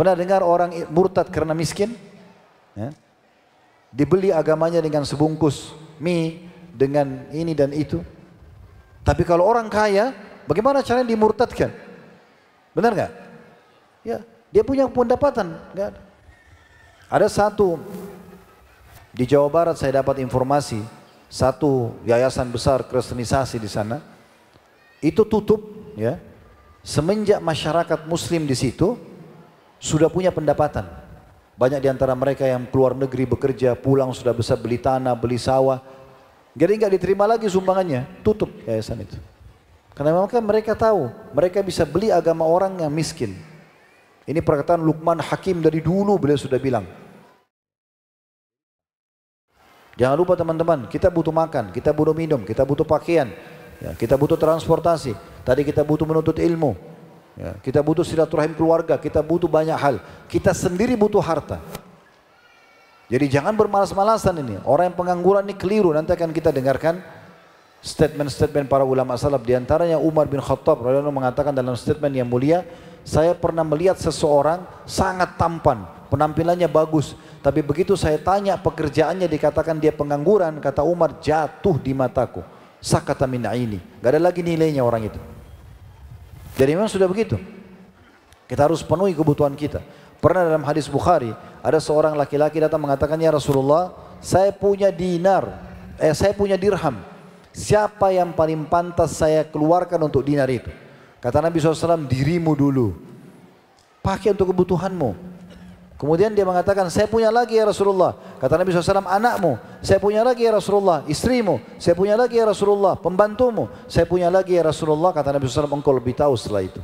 Pernah dengar orang murtad karena miskin? Ya. Dibeli agamanya dengan sebungkus mie, dengan ini dan itu. Tapi kalau orang kaya, bagaimana caranya dimurtadkan? Benar nggak? Ya, dia punya pendapatan. Nggak ada. Ada satu di Jawa Barat saya dapat informasi, satu yayasan besar kristenisasi di sana itu tutup, ya. Semenjak masyarakat Muslim di situ sudah punya pendapatan. Banyak di antara mereka yang keluar negeri bekerja, pulang sudah bisa beli tanah, beli sawah. Jadi nggak diterima lagi sumbangannya, tutup yayasan itu. Karena memang mereka tahu, mereka bisa beli agama orang yang miskin. Ini perkataan Luqman Hakim dari dulu beliau sudah bilang. Jangan lupa teman-teman, kita butuh makan, kita butuh minum, kita butuh pakaian, ya, kita butuh transportasi. Tadi kita butuh menuntut ilmu. Ya, kita butuh silaturahim keluarga, kita butuh banyak hal. Kita sendiri butuh harta. Jadi jangan bermalas-malasan ini. Orang yang pengangguran ini keliru. Nanti akan kita dengarkan statement-statement para ulama salaf. Di antaranya Umar bin Khattab radhiyallahu anhu mengatakan dalam statement yang mulia, saya pernah melihat seseorang sangat tampan, penampilannya bagus. Tapi begitu saya tanya pekerjaannya dikatakan dia pengangguran, kata Umar, jatuh di mataku. Sakata min aini. Gak ada lagi nilainya orang itu. Jadi memang sudah begitu. Kita harus penuhi kebutuhan kita. Pernah dalam hadis Bukhari, ada seorang laki-laki datang mengatakan, ya Rasulullah, saya punya saya punya dirham. Siapa yang paling pantas saya keluarkan untuk dinar itu? Kata Nabi SAW, dirimu dulu. Pakai untuk kebutuhanmu. Kemudian dia mengatakan, saya punya lagi ya Rasulullah. Kata Nabi SAW, anakmu. Saya punya lagi ya Rasulullah. Istrimu. Saya punya lagi ya Rasulullah. Pembantumu. Saya punya lagi ya Rasulullah. Kata Nabi SAW, engkau lebih tahu setelah itu.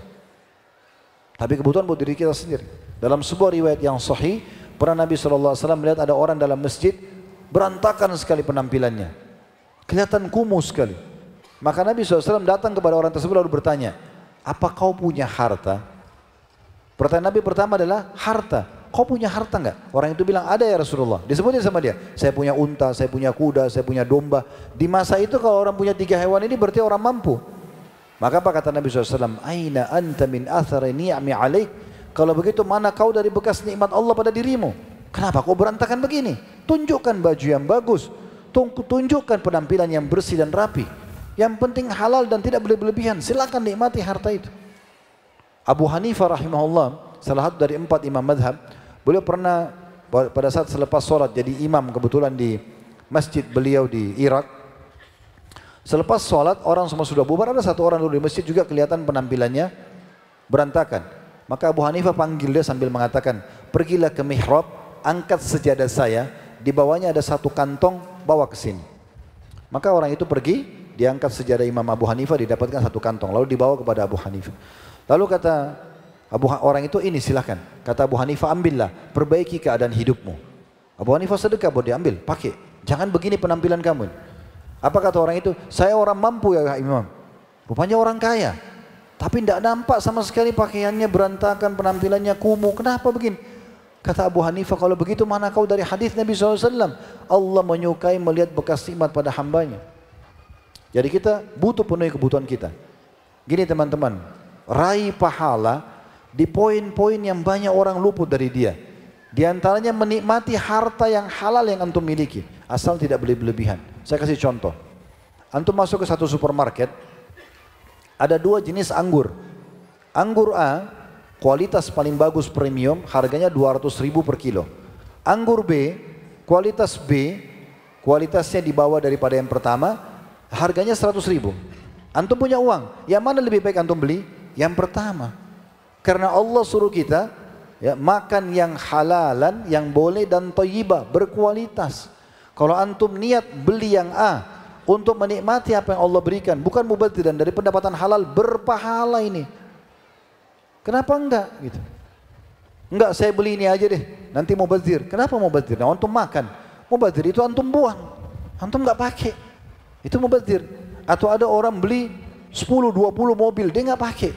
Tapi kebutuhan buat diri kita sendiri. Dalam sebuah riwayat yang sahih, pernah Nabi SAW melihat ada orang dalam masjid, berantakan sekali penampilannya. Kelihatan kumuh sekali. Maka Nabi SAW datang kepada orang tersebut lalu bertanya, apa kau punya harta? Pertanyaan Nabi pertama adalah harta. Kau punya harta enggak? Orang itu bilang ada ya Rasulullah. Disebutnya sama dia, saya punya unta, saya punya kuda, saya punya domba. Di masa itu kalau orang punya 3 hewan ini berarti orang mampu. Maka apa kata Nabi SAW? Aina anta min athari ni'mi alaik. Kalau begitu mana kau dari bekas nikmat Allah pada dirimu? Kenapa kau berantakan begini? Tunjukkan baju yang bagus. Tunjukkan penampilan yang bersih dan rapi. Yang penting halal dan tidak berlebihan. Silakan nikmati harta itu. Abu Hanifah rahimahullah, salah satu dari 4 imam madhab, beliau pernah pada saat selepas sholat jadi imam kebetulan di masjid beliau di Irak. Selepas sholat orang semua sudah bubar, ada satu orang dulu di masjid juga kelihatan penampilannya berantakan. Maka Abu Hanifah panggil dia sambil mengatakan, pergilah ke mihrab, angkat sejadah saya, di bawahnya ada satu kantong, bawa ke sini. Maka orang itu pergi, diangkat sejadah Imam Abu Hanifah, didapatkan satu kantong, lalu dibawa kepada Abu Hanifah. Lalu kata orang itu, ini silahkan. Kata Abu Hanifah, ambillah, perbaiki keadaan hidupmu. Abu Hanifah sedekah, boleh diambil, pakai. Jangan begini penampilan kamu. Apa kata orang itu? Saya orang mampu ya Imam. Rupanya orang kaya. Tapi tidak nampak sama sekali pakaiannya berantakan, penampilannya kumuh. Kenapa begini? Kata Abu Hanifah, kalau begitu mana kau dari hadis Nabi SAW? Allah menyukai melihat bekas nikmat pada hambanya. Jadi kita butuh penuhi kebutuhan kita. Gini teman-teman, raih pahala di poin-poin yang banyak orang luput dari dia. Di antaranya menikmati harta yang halal yang antum miliki. Asal tidak berlebihan. Saya kasih contoh. Antum masuk ke satu supermarket, ada 2 jenis anggur. Anggur A, kualitas paling bagus premium, harganya 200.000 per kilo. Anggur B, kualitas B, kualitasnya di bawah daripada yang pertama, harganya 100.000. Antum punya uang, yang mana lebih baik antum beli? Yang pertama. Karena Allah suruh kita ya, makan yang halalan, yang boleh dan thayyibah, berkualitas. Kalau antum niat beli yang A untuk menikmati apa yang Allah berikan, bukan mubadzir, dan dari pendapatan halal berpahala ini. Kenapa enggak gitu? Enggak, saya beli ini aja deh, nanti mubadzir. Kenapa mubadzir? Nah, antum makan. Mubadzir itu antum buang, antum enggak pakai. Itu mubadzir. Atau ada orang beli 10-20 mobil, dia enggak pakai.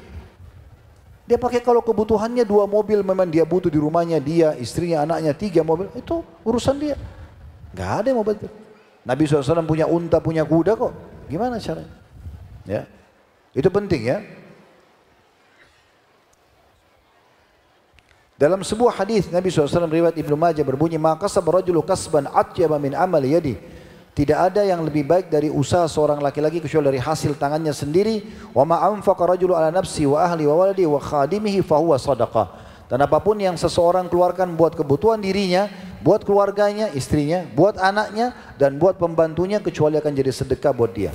Dia pakai kalau kebutuhannya 2 mobil, memang dia butuh di rumahnya, dia, istrinya, anaknya 3 mobil, itu urusan dia. Enggak ada yang mubadzir. Nabi SAW punya unta, punya kuda kok. Gimana caranya? Ya, itu penting ya. Dalam sebuah hadis Nabi SAW riwayat Ibnu Majah berbunyi, "Ma kasaba rajulu kasban atyaba min amali yadi." Tidak ada yang lebih baik dari usaha seorang laki-laki kecuali dari hasil tangannya sendiri. "Wa ma anfaqa rajulu ala nafsi wa ahli wa waladi wa khadimihi fa huwa shadaqah." Dan apapun yang seseorang keluarkan buat kebutuhan dirinya, buat keluarganya, istrinya, buat anaknya dan buat pembantunya, kecuali akan jadi sedekah buat dia.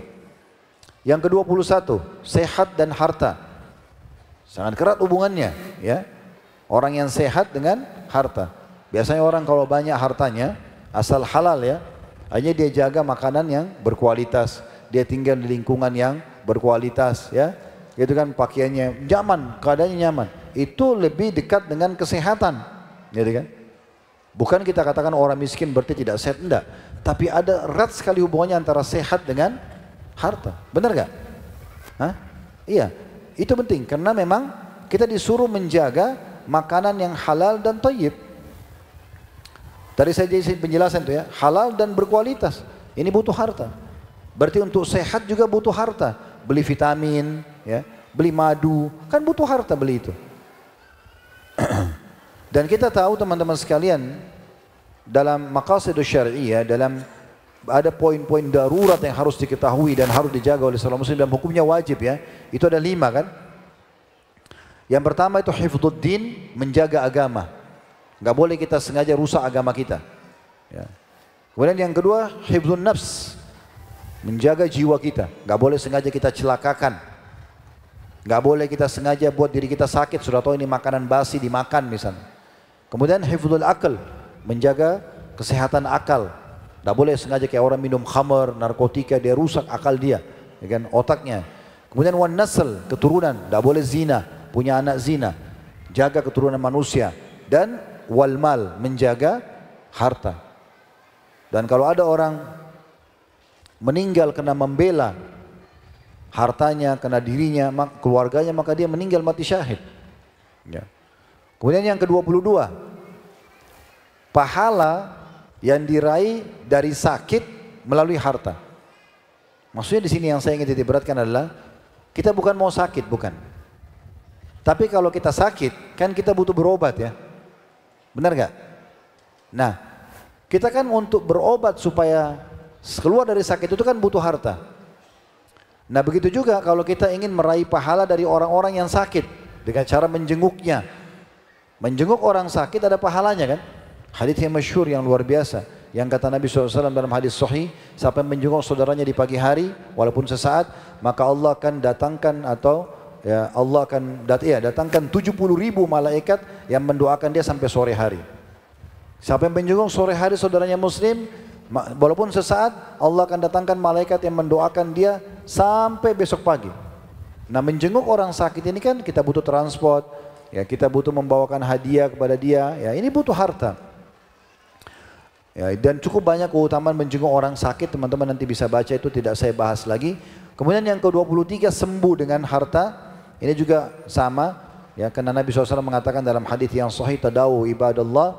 Yang ke-21, sehat dan harta. Sangat erat hubungannya, ya. Orang yang sehat dengan harta. Biasanya orang kalau banyak hartanya, asal halal ya, hanya dia jaga makanan yang berkualitas, dia tinggal di lingkungan yang berkualitas ya, gitu kan, pakaiannya nyaman, keadaannya nyaman, itu lebih dekat dengan kesehatan, gitu kan. Bukan kita katakan orang miskin berarti tidak sehat, enggak, tapi ada erat sekali hubungannya antara sehat dengan harta, benar gak? Hah? Iya, itu penting karena memang kita disuruh menjaga makanan yang halal dan thayyib. Tadi saya jadi penjelasan itu ya, halal dan berkualitas. Ini butuh harta. Berarti untuk sehat juga butuh harta. Beli vitamin, ya, beli madu, kan butuh harta beli itu. Dan kita tahu teman-teman sekalian, dalam maqasidus syar'iyyah, dalam ada poin-poin darurat yang harus diketahui dan harus dijaga oleh seorang muslim dan hukumnya wajib ya. Itu ada 5 kan. Yang pertama itu hifdzuddin, menjaga agama. Enggak boleh kita sengaja rusak agama kita. Ya. Kemudian yang kedua hifdzun nafs, menjaga jiwa kita. Enggak boleh sengaja kita celakakan. Enggak boleh kita sengaja buat diri kita sakit, sudah tahu ini makanan basi dimakan misalnya. Kemudian hifdzul akal, menjaga kesehatan akal. Enggak boleh sengaja kayak orang minum khamar, narkotika, dia rusak akal dia, ya kan, otaknya. Kemudian wan nasl, keturunan, enggak boleh zina, punya anak zina, jaga keturunan manusia. Dan wal mal, menjaga harta. Dan kalau ada orang meninggal karena membela hartanya, karena dirinya, keluarganya, maka dia meninggal mati syahid. Ya. Kemudian yang ke-22, pahala yang diraih dari sakit melalui harta. Maksudnya di sini yang saya ingin titik beratkan adalah kita bukan mau sakit, bukan. Tapi kalau kita sakit, kan kita butuh berobat ya. Benar gak? Nah, kita kan untuk berobat supaya keluar dari sakit itu kan butuh harta. Nah begitu juga kalau kita ingin meraih pahala dari orang-orang yang sakit dengan cara menjenguknya. Menjenguk orang sakit ada pahalanya kan? Hadits yang masyhur yang luar biasa. Yang kata Nabi SAW dalam hadis sahih, siapa yang menjenguk saudaranya di pagi hari, walaupun sesaat, maka Allah akan datangkan atau ya Allah akan datangkan 70.000 malaikat yang mendoakan dia sampai sore hari. Siapa yang menjenguk sore hari saudaranya muslim, walaupun sesaat, Allah akan datangkan malaikat yang mendoakan dia sampai besok pagi. Nah menjenguk orang sakit ini kan kita butuh transport, ya kita butuh membawakan hadiah kepada dia, ya ini butuh harta. Ya, dan cukup banyak keutamaan menjenguk orang sakit, teman-teman nanti bisa baca, itu tidak saya bahas lagi. Kemudian yang ke-23, sembuh dengan harta. Ini juga sama, ya, karena Nabi SAW mengatakan dalam hadis yang sahih, tadawu ibadallah,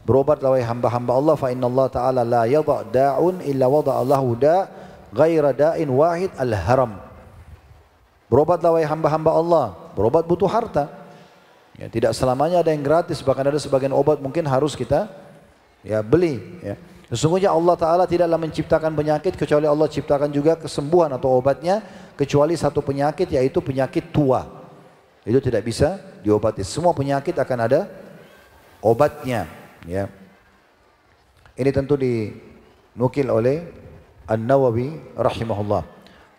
berobatlah wahai hamba-hamba Allah, fa inna Allah Ta'ala la yadha' da'un illa wada'allahu da' ghaira da'in wahid al-haram. Berobatlah wahai hamba-hamba Allah, berobat butuh harta. Ya, tidak selamanya ada yang gratis, bahkan ada sebagian obat mungkin harus kita ya beli. Ya. Sesungguhnya Allah Ta'ala tidaklah menciptakan penyakit kecuali Allah ciptakan juga kesembuhan atau obatnya, kecuali satu penyakit yaitu penyakit tua. Itu tidak bisa diobati. Semua penyakit akan ada obatnya. Ya. Ini tentu dinukil oleh An-Nawawi rahimahullah.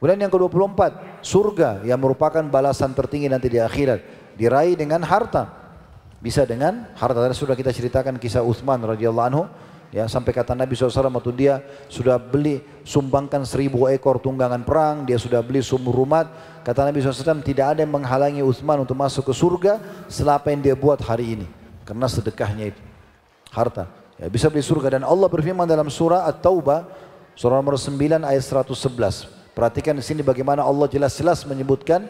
Kemudian yang ke-24, surga yang merupakan balasan tertinggi nanti di akhirat, diraih dengan harta. Bisa dengan harta. Tadi sudah kita ceritakan kisah Utsman radhiyallahu anhu. Ya, sampai kata Nabi SAW waktu dia sudah beli, sumbangkan 1000 ekor tunggangan perang, dia sudah beli sumur rumat. Kata Nabi SAW, tidak ada yang menghalangi Utsman untuk masuk ke surga setelah apa yang dia buat hari ini. Karena sedekahnya itu, harta. Ya, bisa beli surga. Dan Allah berfirman dalam surah At-Taubah, surah nomor 9 ayat 111. Perhatikan di sini bagaimana Allah jelas-jelas menyebutkan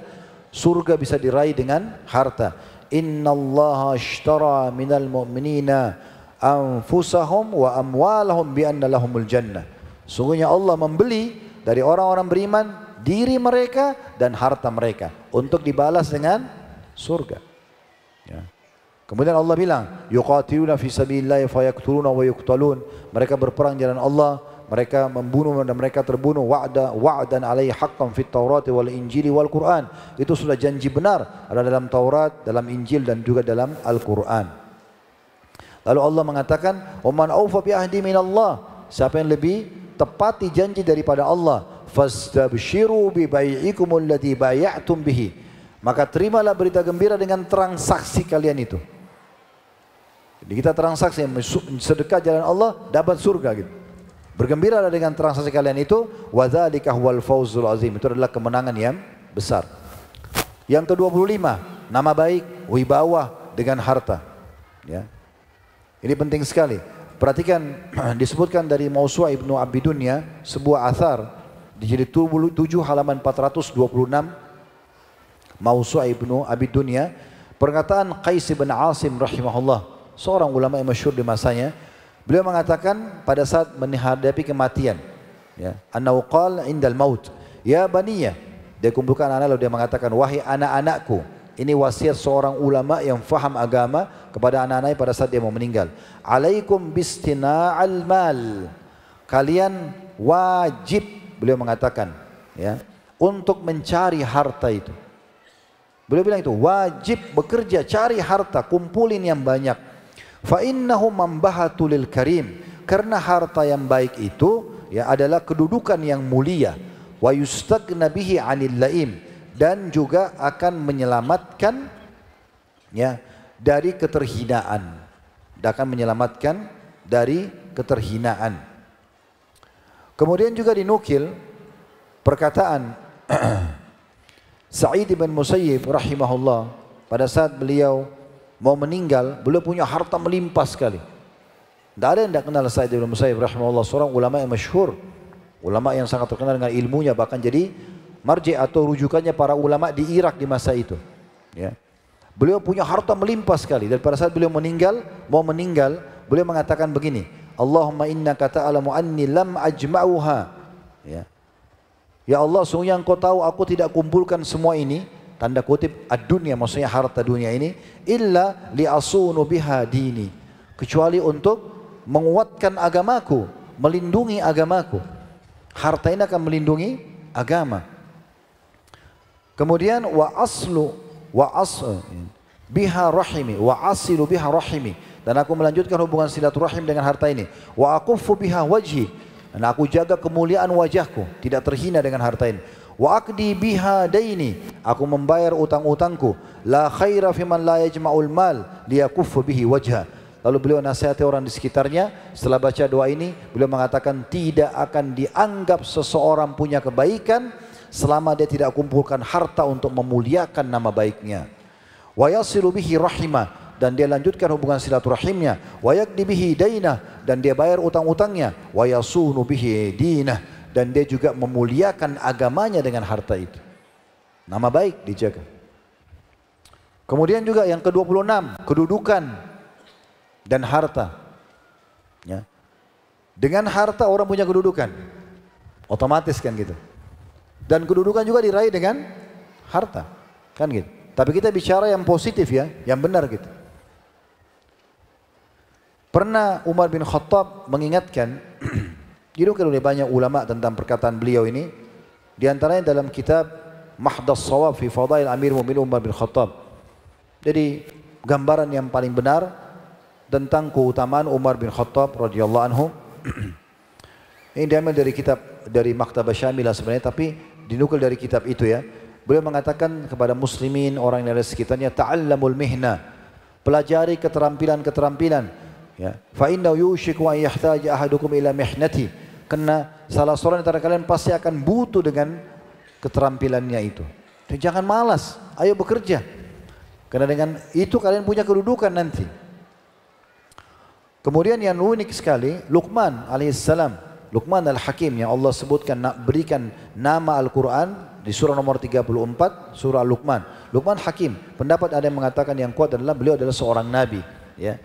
surga bisa diraih dengan harta. Innallaha ashtara minal mu'minina anfusahum wa amwalahum bi anna lahumul jannah. Sungguhnya Allah membeli dari orang-orang beriman diri mereka dan harta mereka untuk dibalas dengan surga. Ya. Kemudian Allah bilang, yuqatiluna fi sabilillah fayaqtuluna wa yuqtalun. Mereka berperang jalan Allah, mereka membunuh dan mereka terbunuh. Wa'dan alaihi haqqan fit Taurat wal Injil wal Quran. Itu sudah janji benar ada dalam Taurat, dalam Injil dan juga dalam Al-Quran. Lalu Allah mengatakan, "Wa man awfa bi ahdi minallah." Siapa yang lebih tepati janji daripada Allah, "Fastabshiru bi bai'ikum alladhi bay'atum bihi." Maka terimalah berita gembira dengan transaksi kalian itu. Jadi kita transaksi sedekah jalan Allah dapat surga gitu. Bergembiralah dengan transaksi kalian itu, wa dzalika huwal fawzul azim. Itu adalah kemenangan yang besar. Yang ke-25, nama baik, wibawa dengan harta. Ya. Ini penting sekali. Perhatikan disebutkan dari Mausu'ah Ibnu Abi Dunya, sebuah athar di jilid 7 halaman 426. Mausu'ah Ibnu Abi Dunya, perkataan Qais bin Asim rahimahullah, seorang ulama yang masyhur di masanya. Beliau mengatakan pada saat menghadapi kematian, ya, annahu qala indal maut, ya baniyya. Dia kumpulkan anak lalu dia mengatakan, wahai anak-anakku. Ini wasiat seorang ulama yang faham agama kepada anak-anaknya pada saat dia mau meninggal. Alaikum bistina'al mal. Kalian wajib, beliau mengatakan, ya, untuk mencari harta itu. Beliau bilang itu wajib bekerja, cari harta, kumpulin yang banyak. Fa innahu mambahatul lil karim, karena harta yang baik itu ya adalah kedudukan yang mulia. Wa yustagna bihi 'anil laim, dan juga akan menyelamatkan ya dari keterhinaan. Dan akan menyelamatkan dari keterhinaan. Kemudian juga dinukil perkataan Sa'id bin Musayyib rahimahullah, pada saat beliau mau meninggal, beliau punya harta melimpah sekali. Tidak ada yang tidak kenal Sa'id bin Musayyib rahimahullah, seorang ulama yang masyhur, ulama yang sangat terkenal dengan ilmunya, bahkan jadi marji atau rujukannya para ulama di Irak di masa itu. Ya. Beliau punya harta melimpah sekali, dan pada saat beliau mau meninggal, beliau mengatakan begini, Allahumma innaka ta'lamu anni lam ajma'uha. Ya. Ya Allah, sungguh Engkau tahu aku tidak kumpulkan semua ini, tanda kutip ad-dunya, maksudnya harta dunia ini, illa li'asunu biha dini, kecuali untuk menguatkan agamaku, melindungi agamaku. Harta ini akan melindungi agama. Kemudian wa aslu biha rahimi wa asilu biha rahimi, dan aku melanjutkan hubungan silaturahim dengan harta ini. Wa aquffu biha wajhi, dan aku jaga kemuliaan wajahku, tidak terhina dengan harta ini. Wa aqdi biha daini, aku membayar utang-utangku. La khaira fi man la yajma'ul mal liyakuffa bihi wajha. Lalu beliau nasihati orang di sekitarnya. Setelah baca doa ini, beliau mengatakan tidak akan dianggap seseorang punya kebaikan selama dia tidak kumpulkan harta untuk memuliakan nama baiknya. Wa yasilu bihi rahimah, dan dia lanjutkan hubungan silaturahimnya. Wa yaqdi bihi dainah, dan dia bayar utang-utangnya. Wa yasunu bihi dinah, dan dia juga memuliakan agamanya dengan harta itu. Nama baik dijaga. Kemudian juga yang ke-26, kedudukan dan harta. Ya. Dengan harta orang punya kedudukan, otomatis kan gitu. Dan kedudukan juga diraih dengan harta, kan gitu. Tapi kita bicara yang positif ya, yang benar gitu. Pernah Umar bin Khattab mengingatkan, dinukil oleh banyak ulama tentang perkataan beliau ini, di antaranya dalam kitab Mahdas Shawab fi Fadail Amir Mu'minin Umar bin Khattab. Jadi gambaran yang paling benar tentang keutamaan Umar bin Khattab radhiyallahu anhu. Ini diambil dari kitab dari Maktabah Syamilah sebenarnya, tapi dinukil dari kitab itu ya. Beliau mengatakan kepada muslimin, orang yang ada di sekitarnya, ta'allamul mihna, pelajari keterampilan-keterampilan. Ya, fa inna yushiku an yahtaja ahadukum ila mihnati, karena salah seorang antara kalian pasti akan butuh dengan keterampilannya itu. Dan jangan malas, ayo bekerja. Karena dengan itu kalian punya kedudukan nanti. Kemudian yang unik sekali, Luqman alaihissalam, Luqman al-Hakim yang Allah sebutkan berikan nama Al-Quran di surah nomor 34, surah Luqman. Luqman Hakim, pendapat ada yang mengatakan yang kuat adalah beliau adalah seorang nabi. Ya.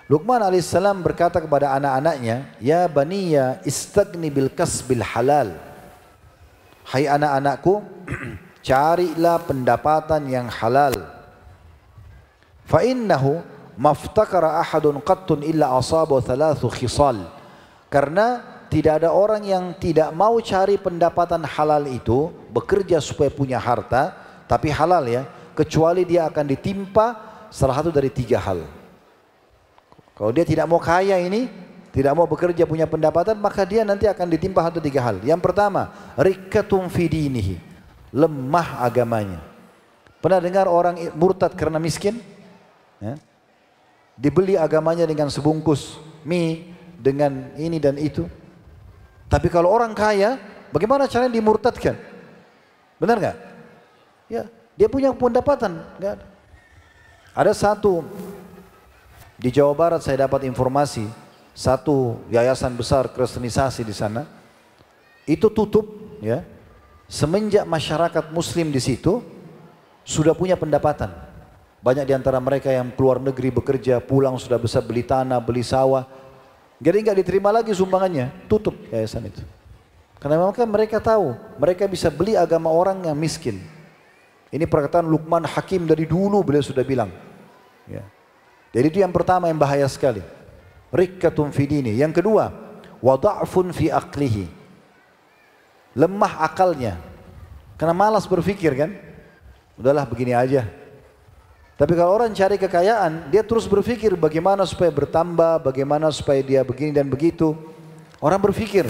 Luqman alaihissalam berkata kepada anak-anaknya, ya baniya istagni bil kasbil halal. Hai anak-anakku, carilah pendapatan yang halal. Fa innahu maftakara ahadun qattun illa asabahu thalathu khisal. Karena tidak ada orang yang tidak mau cari pendapatan halal itu, bekerja supaya punya harta, tapi halal ya, kecuali dia akan ditimpa salah satu dari 3 hal. Kalau dia tidak mau kaya ini, tidak mau bekerja punya pendapatan, maka dia nanti akan ditimpa 1 3 hal. Yang pertama, rikkatun fi dinihi, lemah agamanya. Pernah dengar orang murtad karena miskin? Ya. Dibeli agamanya dengan sebungkus mie, dengan ini dan itu. Tapi kalau orang kaya, bagaimana caranya dimurtadkan? Benar nggak? Ya, dia punya pendapatan. Nggak ada. Ada satu di Jawa Barat saya dapat informasi, satu yayasan besar kristenisasi di sana itu tutup ya, semenjak masyarakat muslim di situ sudah punya pendapatan. Banyak di antara mereka yang keluar negeri bekerja, pulang sudah bisa beli tanah, beli sawah. Jadi nggak diterima lagi sumbangannya, tutup yayasan itu. Karena memang mereka tahu, mereka bisa beli agama orang yang miskin. Ini perkataan Luqman Hakim dari dulu beliau sudah bilang. Ya. Jadi itu yang pertama yang bahaya sekali. Rikkatun fi dini. Yang kedua, wada'fun fi aqlihi. Lemah akalnya. Karena malas berpikir kan. Udahlah begini aja. Tapi kalau orang cari kekayaan, dia terus berpikir bagaimana supaya bertambah, bagaimana supaya dia begini dan begitu. Orang berpikir.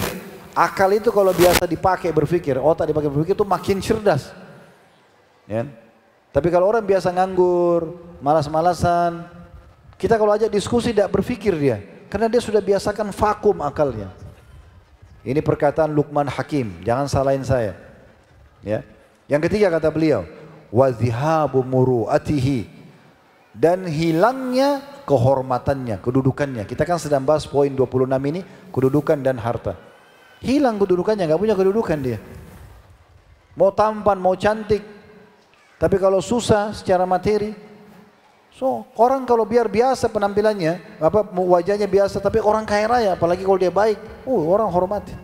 Akal itu kalau biasa dipakai berpikir, otak dipakai berpikir itu makin cerdas. Ya. Tapi kalau orang biasa nganggur, malas-malasan, kita kalau ajak diskusi tidak berpikir dia. Karena dia sudah biasakan vakum akalnya. Ini perkataan Luqman Hakim, jangan salahin saya. Ya. Yang ketiga kata beliau, wazihabu muru'atihi, dan hilangnya kehormatannya, kedudukannya. Kita kan sedang bahas poin 26 ini, kedudukan dan harta. Hilang kedudukannya, nggak punya kedudukan dia. Mau tampan, mau cantik, tapi kalau susah secara materi, orang kalau biar biasa penampilannya, wajahnya biasa, tapi orang kaya raya, apalagi kalau dia baik, orang hormati.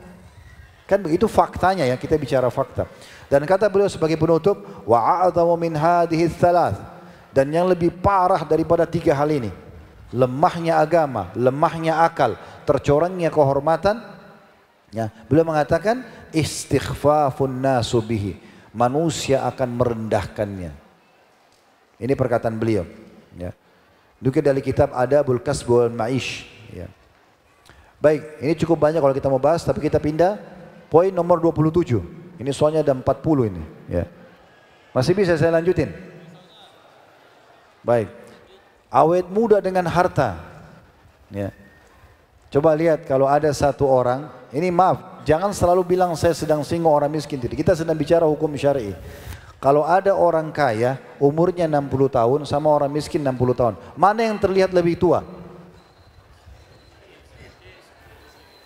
Kan begitu faktanya ya, kita bicara fakta. Dan kata beliau sebagai penutup, wa a'dhamu min hadhihi thalath, dan yang lebih parah daripada 3 hal ini, lemahnya agama, lemahnya akal, tercorengnya kehormatan. Ya, beliau mengatakan istighfafun nasu bihi, manusia akan merendahkannya. Ini perkataan beliau. Ya. Dukir dari kitab Adabul Kasb wal Ma'ish. Ya. Baik, ini cukup banyak kalau kita mau bahas, tapi kita pindah poin nomor 27. Ini soalnya ada 40 ini. Ya. Masih bisa saya lanjutin? Baik. Awet muda dengan harta. Ya. Coba lihat kalau ada satu orang, ini maaf, jangan selalu bilang saya sedang singgung orang miskin. Kita sedang bicara hukum syar'i. Kalau ada orang kaya, umurnya 60 tahun sama orang miskin 60 tahun. Mana yang terlihat lebih tua?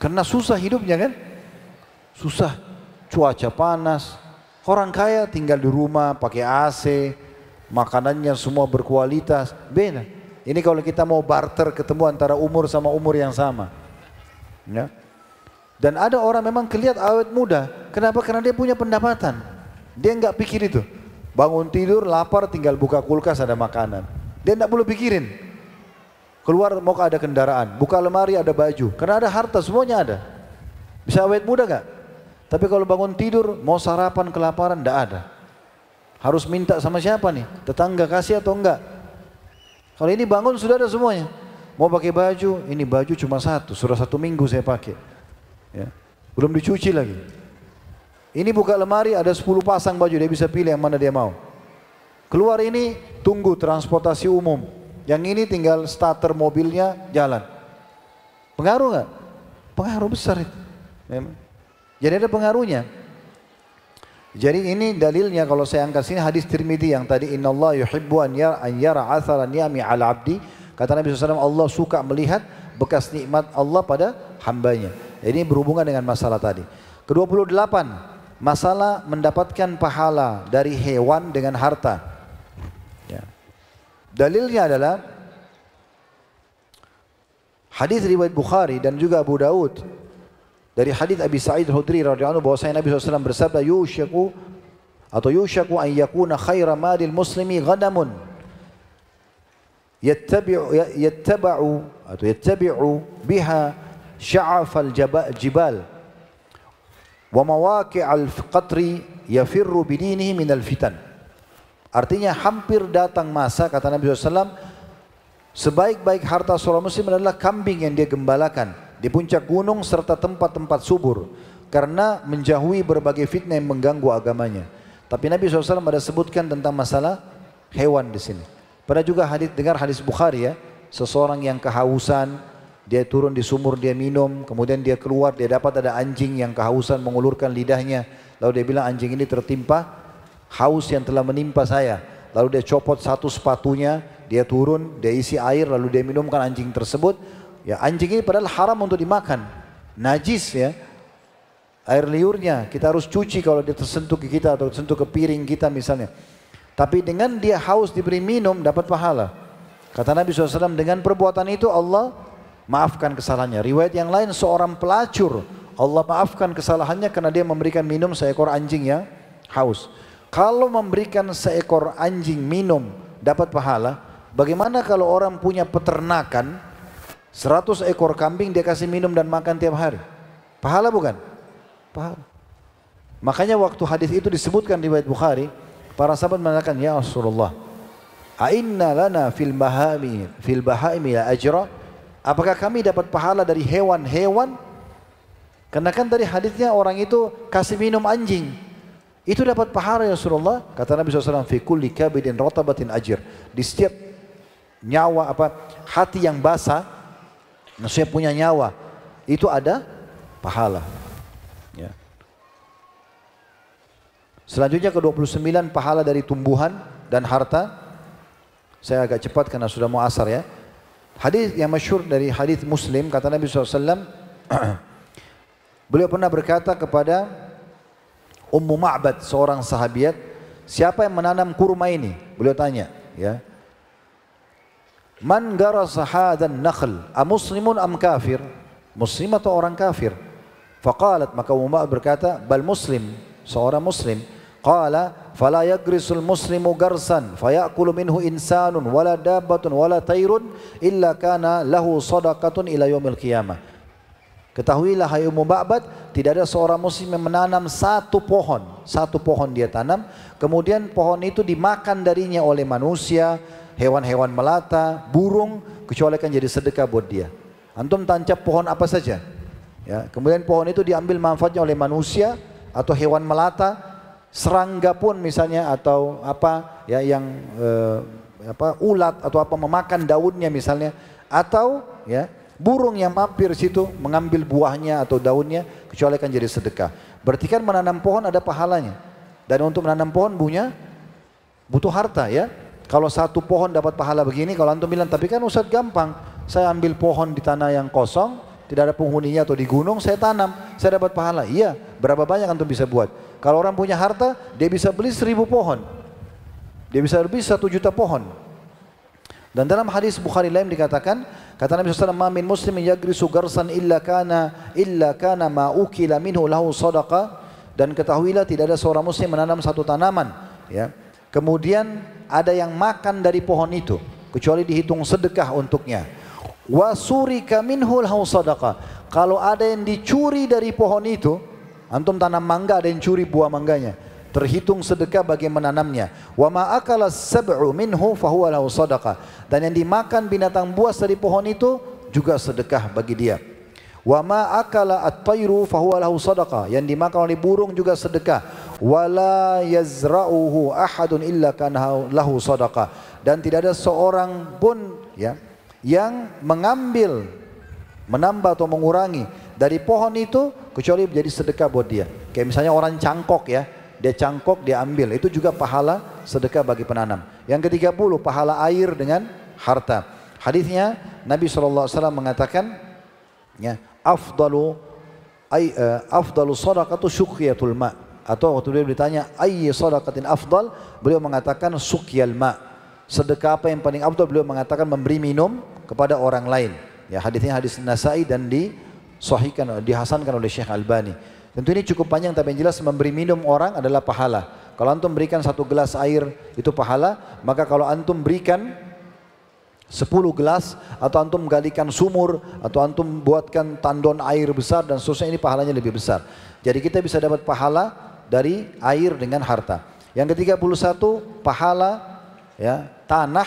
Karena susah hidupnya kan? Susah, cuaca panas. Orang kaya tinggal di rumah, pakai AC, makanannya semua berkualitas. Beda. Ini kalau kita mau barter ketemu antara umur sama umur yang sama. Ya. Dan ada orang memang kelihatan awet muda. Kenapa? Karena dia punya pendapatan. Dia nggak pikir itu. Bangun tidur, lapar, tinggal buka kulkas ada makanan. Dia nggak perlu pikirin. Keluar mau ada kendaraan, buka lemari ada baju. Karena ada harta, semuanya ada. Bisa awet muda nggak? Tapi kalau bangun tidur, mau sarapan kelaparan, nggak ada. Harus minta sama siapa nih? Tetangga kasih atau enggak? Kalau ini bangun sudah ada semuanya. Mau pakai baju, ini baju cuma satu, sudah 1 minggu saya pakai. Ya. Belum dicuci lagi. Ini buka lemari ada 10 pasang baju, dia bisa pilih yang mana dia mau. Keluar ini tunggu transportasi umum. Yang ini tinggal starter mobilnya jalan. Pengaruh nggak? Pengaruh besar itu. Memang. Jadi ada pengaruhnya. Jadi ini dalilnya kalau saya angkat sini hadis Tirmidzi yang tadi innallaha yuhibbu an yara athara ni'ami 'ala 'abdi. Kata Nabi SAW, Allah suka melihat bekas nikmat Allah pada hambanya. Ini berhubungan dengan masalah tadi. Ke-28, masalah mendapatkan pahala dari hewan dengan harta. Ya. Dalilnya adalah hadis riwayat Bukhari dan juga Abu Daud. Dari hadis Abi Sa'id Al-Khudri radhiyallahu anhu bahwasanya Nabi SAW bersabda yushaku an yakuna khaira malil muslimi ghanamun. yattabi'u biha sya'afal jibal wa mawaqi'al qatri yafirru bidinihi minal fitan. Artinya hampir datang masa, kata Nabi SAW, sebaik-baik harta seorang muslim adalah kambing yang dia gembalakan di puncak gunung serta tempat-tempat subur, karena menjauhi berbagai fitnah yang mengganggu agamanya. Tapi Nabi SAW ada sebutkan tentang masalah hewan di sini. Pada juga dengar hadis Bukhari ya, seseorang yang kehausan, dia turun di sumur, dia minum, kemudian dia keluar, dia dapat ada anjing yang kehausan mengulurkan lidahnya. Lalu dia bilang, anjing ini tertimpa haus yang telah menimpa saya. Lalu dia copot satu sepatunya, dia turun, dia isi air, lalu dia minumkan anjing tersebut. Ya, anjing ini padahal haram untuk dimakan, najis ya. Air liurnya kita harus cuci kalau dia tersentuh ke kita atau tersentuh ke piring kita misalnya. Tapi dengan dia haus diberi minum dapat pahala. Kata Nabi SAW, dengan perbuatan itu Allah maafkan kesalahannya. Riwayat yang lain, seorang pelacur Allah maafkan kesalahannya karena dia memberikan minum seekor anjing yang haus. Kalau memberikan seekor anjing minum dapat pahala, bagaimana kalau orang punya peternakan 100 ekor kambing dia kasih minum dan makan tiap hari? Pahala bukan? Pahala. Makanya waktu hadis itu disebutkan di riwayat Bukhari, para sahabat mengatakan, ya Rasulullah, a'inna lana fil bahaimi la ajra? Apakah kami dapat pahala dari hewan-hewan? Karena kan dari hadisnya orang itu kasih minum anjing, itu dapat pahala ya Rasulullah. Kata Nabi SAW, fi kulli kabidin ratabatin ajr. Di setiap nyawa hati yang basah, maksudnya punya nyawa, itu ada pahala. Ya. Selanjutnya ke-29, pahala dari tumbuhan dan harta. Saya agak cepat karena sudah mau asar ya. Hadis yang masyhur dari hadis Muslim, kata Nabi SAW, beliau pernah berkata kepada Ummu Ma'bad, seorang sahabiat, siapa yang menanam kurma ini? Beliau tanya, ya. Man garasa hadan nakhl, amuslimun am kafir? Muslim atau orang kafir? Faqalat, maka Ummu Ma'bad berkata, bal muslim, seorang muslim. Qala fala yagrisul muslimu garsan fayakulu minhu insanun wala dabbatun wala tayrun illa kana lahu sadaqatun ila yaumil qiyamah. Ketahuilah hai Ummu Ma'bad, tidak ada seorang muslim yang menanam satu pohon dia tanam, kemudian pohon itu dimakan darinya oleh manusia, hewan-hewan melata, burung, kecuali akan jadi sedekah buat dia. Antum tancap pohon apa saja, ya, kemudian pohon itu diambil manfaatnya oleh manusia atau hewan melata, serangga pun misalnya, atau apa ya yang ulat atau apa memakan daunnya misalnya, atau ya burung yang mampir situ mengambil buahnya atau daunnya, kecuali akan jadi sedekah. Berarti kan menanam pohon ada pahalanya. Dan untuk menanam pohon butuh harta ya. Kalau satu pohon dapat pahala begini, kalau antum bilang, tapi kan Ustaz gampang, saya ambil pohon di tanah yang kosong, tidak ada penghuninya atau di gunung, saya tanam, saya dapat pahala. Iya, berapa banyak antum bisa buat? Kalau orang punya harta, dia bisa beli 1000 pohon. Dia bisa beli 1 juta pohon. Dan dalam hadis Bukhari lain dikatakan, kata Nabi SAW, ma min muslimin yagrisu garsan illa kana ma ukila minhu lahu sadaqah. Dan ketahuilah tidak ada seorang muslim menanam satu tanaman, ya, kemudian ada yang makan dari pohon itu, kecuali dihitung sedekah untuknya. Wa surika minhu lahu sadaqah. Kalau ada yang dicuri dari pohon itu, antum tanam mangga, ada yang curi buah mangganya, terhitung sedekah bagi menanamnya. Wa ma akala sab'u minhu fahuwa lahu sadaqah. Dan yang dimakan binatang buas dari pohon itu juga sedekah bagi dia. Wa ma akala at-tayru fahuwa lahu sadaqah. Yang dimakan oleh burung juga sedekah. Wa la yazra'uhu ahadun illa kana lahu sadaqah. Dan tidak ada seorang pun ya yang menambah atau mengurangi dari pohon itu kecuali menjadi sedekah buat dia. Kayak misalnya orang cangkok ya, dia cangkok, dia ambil, itu juga pahala sedekah bagi penanam. Yang ke-30, pahala air dengan harta. Hadisnya Nabi SAW mengatakan, ya, afdalu sadaqatu syuqiyatul ma. Atau waktu beliau ditanya ayyi sadaqatin afdal, beliau mengatakan suqyal ma. Sedekah apa yang paling afdal? Beliau mengatakan memberi minum kepada orang lain. Ya, hadisnya hadis Nasai dan dihasankan oleh Syekh Albani. Tentu ini cukup panjang, tapi yang jelas memberi minum orang adalah pahala. Kalau antum berikan 1 gelas air itu pahala, maka kalau antum berikan 10 gelas, atau antum menggalikan sumur, atau antum buatkan tandon air besar dan seterusnya, ini pahalanya lebih besar. Jadi kita bisa dapat pahala dari air dengan harta. Yang ke-31, pahala ya, tanah,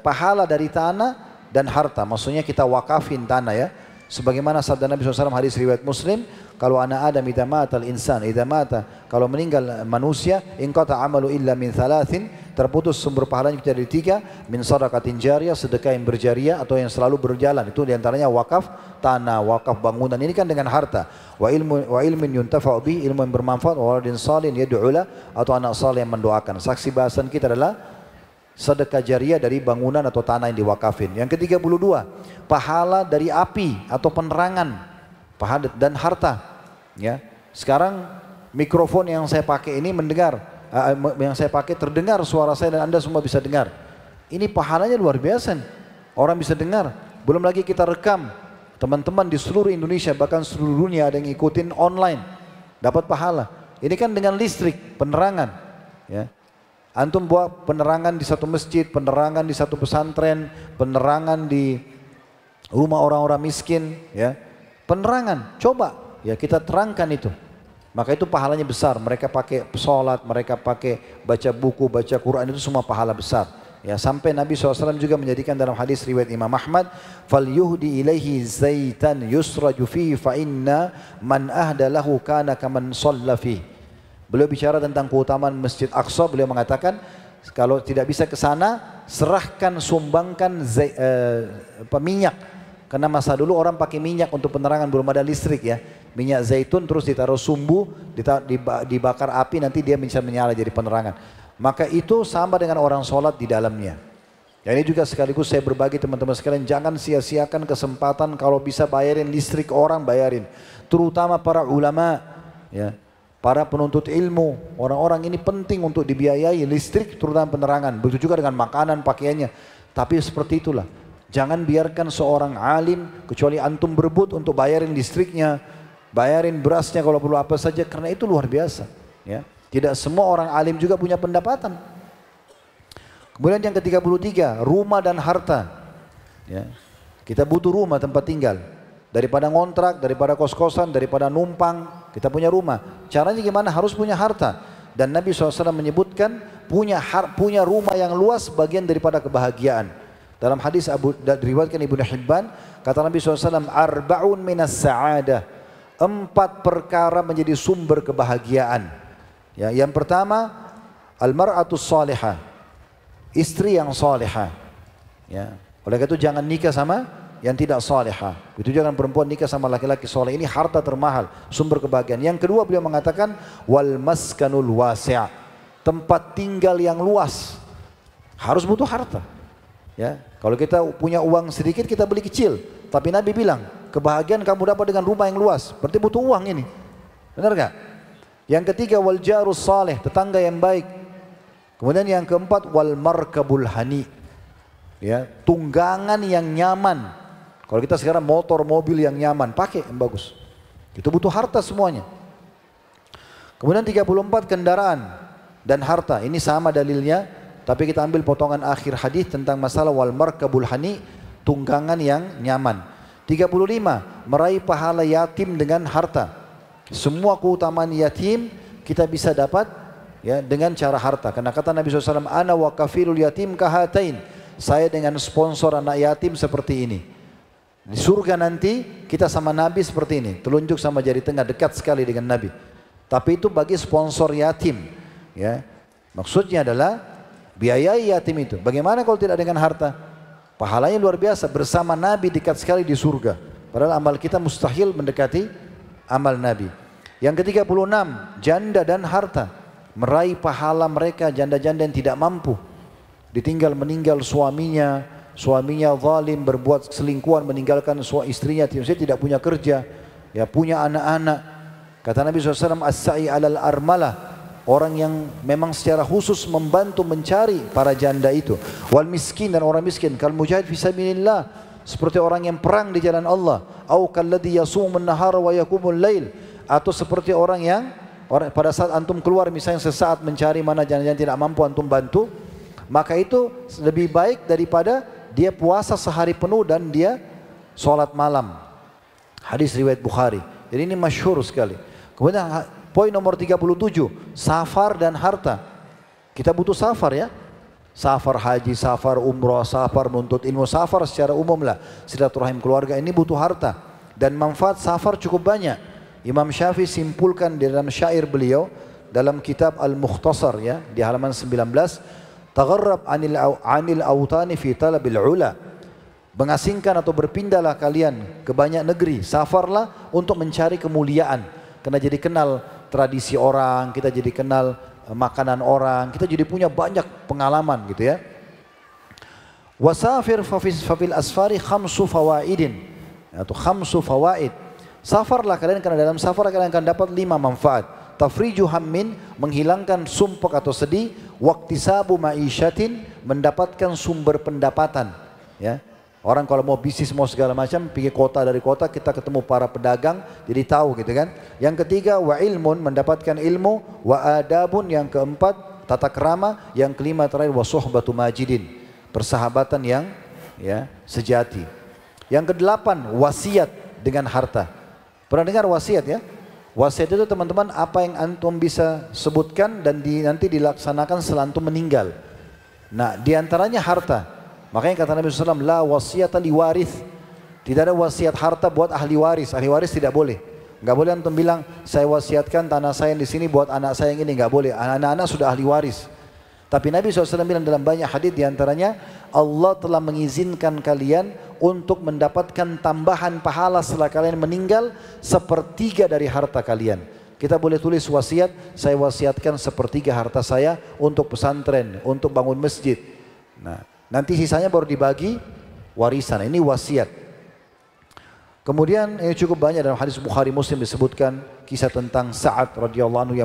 pahala dari tanah dan harta. Maksudnya kita wakafin tanah ya. Sebagaimana sabda Nabi SAW hadis riwayat Muslim, kalau anak Adam idza mata al-insan, idza mata, kalau meninggal manusia, inqata amalu illa min thalathin, terputus sumber pahalanya dari 3, min sadaqatin jariyah, sedekah yang berjariah atau yang selalu berjalan. Itu diantaranya wakaf tanah, wakaf bangunan. Ini kan dengan harta. Wa ilmin yuntafa'u bi, ilmu yang bermanfaat, wa waladin salih yad'ula, atau anak saleh yang mendoakan. Saksi bahasan kita adalah sedekah jariah dari bangunan atau tanah yang diwakafin. Yang ke-32, pahala dari api atau penerangan, pahala dan harta. Ya, sekarang mikrofon yang saya pakai ini yang saya pakai terdengar suara saya dan Anda semua bisa dengar. Ini pahalanya luar biasa nih. Orang bisa dengar. Belum lagi kita rekam. Teman-teman di seluruh Indonesia, bahkan seluruh dunia ada yang ngikutin online, dapat pahala. Ini kan dengan listrik, penerangan. Ya. Antum buat penerangan di satu masjid, penerangan di satu pesantren, penerangan di rumah orang-orang miskin, ya. Penerangan, coba ya kita terangkan itu. Maka itu pahalanya besar. Mereka pakai sholat, mereka pakai baca buku, baca Quran, itu semua pahala besar. Ya, sampai Nabi SAW juga menjadikan dalam hadis riwayat Imam Ahmad, fal yuhdi ilaihi zaitan yusraju fihi fa inna man ahda lahu kana kaman shalla fihi. Beliau bicara tentang keutamaan Masjid Aqsa, beliau mengatakan kalau tidak bisa ke sana, serahkan, sumbangkan minyak. Karena masa dulu orang pakai minyak untuk penerangan, belum ada listrik ya. Minyak zaitun terus ditaruh sumbu, dibakar api, nanti dia bisa menyala jadi penerangan. Maka itu sama dengan orang sholat di dalamnya. Ya, ini juga sekaligus saya berbagi teman-teman sekalian, jangan sia-siakan kesempatan kalau bisa bayarin listrik orang, bayarin. Terutama para ulama, ya, para penuntut ilmu, orang-orang ini penting untuk dibiayai listrik, terutama penerangan. Begitu juga dengan makanan, pakaiannya. Tapi seperti itulah. Jangan biarkan seorang alim, kecuali antum berebut untuk bayarin listriknya, bayarin berasnya kalau perlu apa saja, karena itu luar biasa. Ya. Tidak semua orang alim juga punya pendapatan. Kemudian yang ke-33, rumah dan harta. Ya. Kita butuh rumah tempat tinggal. Daripada ngontrak, daripada kos-kosan, daripada numpang, kita punya rumah. Caranya gimana? Harus punya harta. Dan Nabi SAW menyebutkan punya rumah yang luas bagian daripada kebahagiaan. Dalam hadis diriwayatkan Ibnu Hibban, kata Nabi SAW, arba'un minas sa'adah, 4 perkara menjadi sumber kebahagiaan. Ya, yang pertama, al-mar'atus salihah, istri yang salihah. Ya, oleh karena itu jangan nikah sama yang tidak salihah. Itu jangan perempuan nikah sama laki-laki saleh. Ini harta termahal, sumber kebahagiaan. Yang kedua beliau mengatakan wal maskanul wasi', tempat tinggal yang luas. Harus butuh harta. Ya, kalau kita punya uang sedikit kita beli kecil, tapi Nabi bilang kebahagiaan kamu dapat dengan rumah yang luas. Berarti butuh uang ini. Benar gak? Yang ketiga wal jarus saleh, tetangga yang baik. Kemudian yang keempat wal markabul hani. Ya, tunggangan yang nyaman. Kalau kita sekarang motor, mobil yang nyaman, pakai yang bagus. Itu butuh harta semuanya. Kemudian 34 kendaraan dan harta. Ini sama dalilnya, tapi kita ambil potongan akhir hadis tentang masalah wal markabul hani, tunggangan yang nyaman. 35, meraih pahala yatim dengan harta. Semua keutamaan yatim kita bisa dapat ya dengan cara harta. Karena kata Nabi SAW, ana wa kafilul yatim kahatain. Saya dengan sponsor anak yatim seperti ini. Di surga nanti kita sama Nabi seperti ini, telunjuk sama jari tengah, dekat sekali dengan Nabi. Tapi itu bagi sponsor yatim. Ya, maksudnya adalah biayai yatim itu. Bagaimana kalau tidak dengan harta? Pahalanya luar biasa, bersama Nabi dekat sekali di surga. Padahal amal kita mustahil mendekati amal Nabi. Yang ke-36, janda dan harta. Meraih pahala mereka janda-janda yang tidak mampu. Ditinggal meninggal suaminya, suaminya zalim, berbuat selingkuhan, meninggalkan istrinya, tidak punya kerja, ya punya anak-anak. Kata Nabi SAW, as-sa'i alal armalah. Orang yang memang secara khusus membantu mencari para janda itu. Wal miskin, dan orang miskin. Kal mujahid fisabilillah, seperti orang yang perang di jalan Allah. Au kalladhi yasumun nahara wa yakumul lail, atau seperti orang yang pada saat antum keluar misalnya sesaat mencari mana janda-janda tidak mampu antum bantu, maka itu lebih baik daripada dia puasa sehari penuh dan dia sholat malam. Hadis riwayat Bukhari. Jadi ini masyhur sekali. Kemudian poin nomor 37, safar dan harta. Kita butuh safar ya. Safar haji, safar umrah, safar menuntut ilmu, safar secara umum lah. Silaturahim keluarga ini butuh harta. Dan manfaat safar cukup banyak. Imam Syafi'i simpulkan di dalam syair beliau, dalam kitab Al-Mukhtasar ya, di halaman 19, Tagharrab anil awtani fi talabil ula. Mengasingkan atau berpindahlah kalian ke banyak negeri, safarlah untuk mencari kemuliaan. Karena jadi kenal tradisi orang, kita jadi kenal makanan orang, kita jadi punya banyak pengalaman gitu ya. Wasafir fafil asfari khamsu fawaidin, atau khamsu fawaid. Safarlah kalian karena dalam safar kalian akan dapat 5 manfaat. Tafriju hammin, menghilangkan sumpek atau sedih. Waqtisabu ma'isyatin, mendapatkan sumber pendapatan ya. Orang kalau mau bisnis mau segala macam pergi kota dari kota, kita ketemu para pedagang jadi tahu gitu kan. Yang ketiga wa ilmun, mendapatkan ilmu. Wa adabun, yang keempat tata kerama. Yang kelima terakhir wa suhbatu majidin, persahabatan yang ya sejati. Yang kedelapan wasiat dengan harta. Pernah dengar wasiat ya? Wasiat itu teman-teman apa yang antum bisa sebutkan dan nanti dilaksanakan setelah antum meninggal. Nah diantaranya harta. Makanya kata Nabi SAW, la wasiyata li warith. Tidak ada wasiat harta buat ahli waris. Ahli waris tidak boleh. Enggak boleh antum bilang, saya wasiatkan tanah saya di sini buat anak saya yang ini. Enggak boleh. Anak-anak sudah ahli waris. Tapi Nabi SAW bilang dalam banyak hadis diantaranya, Allah telah mengizinkan kalian untuk mendapatkan tambahan pahala setelah kalian meninggal sepertiga dari harta kalian. Kita boleh tulis wasiat, saya wasiatkan sepertiga harta saya untuk pesantren, untuk bangun masjid. Nah, nanti sisanya baru dibagi warisan. Ini wasiat. Kemudian cukup banyak dalam hadis Bukhari Muslim disebutkan kisah tentang Sa'ad radhiyallahu anhu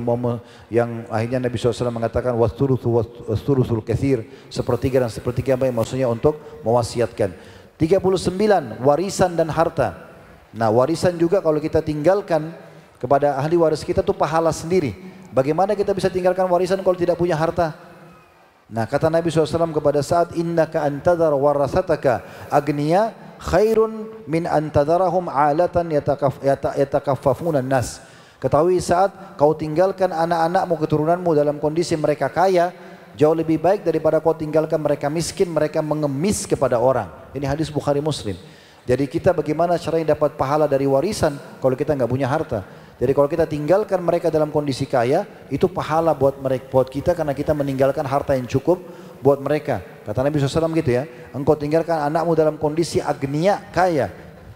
yang akhirnya Nabi SAW mengatakan wathulutsul katsir, sepertiga dan sepertiga yang maksudnya untuk mewasiatkan. 39 warisan dan harta. Nah warisan juga kalau kita tinggalkan kepada ahli waris kita tuh pahala sendiri. Bagaimana kita bisa tinggalkan warisan kalau tidak punya harta? Nah kata Nabi SAW kepada Sa'ad, innaka antadhar warasataka agniya khairun min antadarahum alatan yatakaffafuna nas. Ketahui Sa'ad, kau tinggalkan anak-anakmu, keturunanmu dalam kondisi mereka kaya, jauh lebih baik daripada kau tinggalkan mereka miskin, mereka mengemis kepada orang. Ini hadis Bukhari Muslim. Jadi kita bagaimana caranya dapat pahala dari warisan kalau kita nggak punya harta. Jadi kalau kita tinggalkan mereka dalam kondisi kaya, itu pahala buat mereka, buat kita karena kita meninggalkan harta yang cukup buat mereka. Kata Nabi SAW gitu ya, engkau tinggalkan anakmu dalam kondisi agniya, kaya,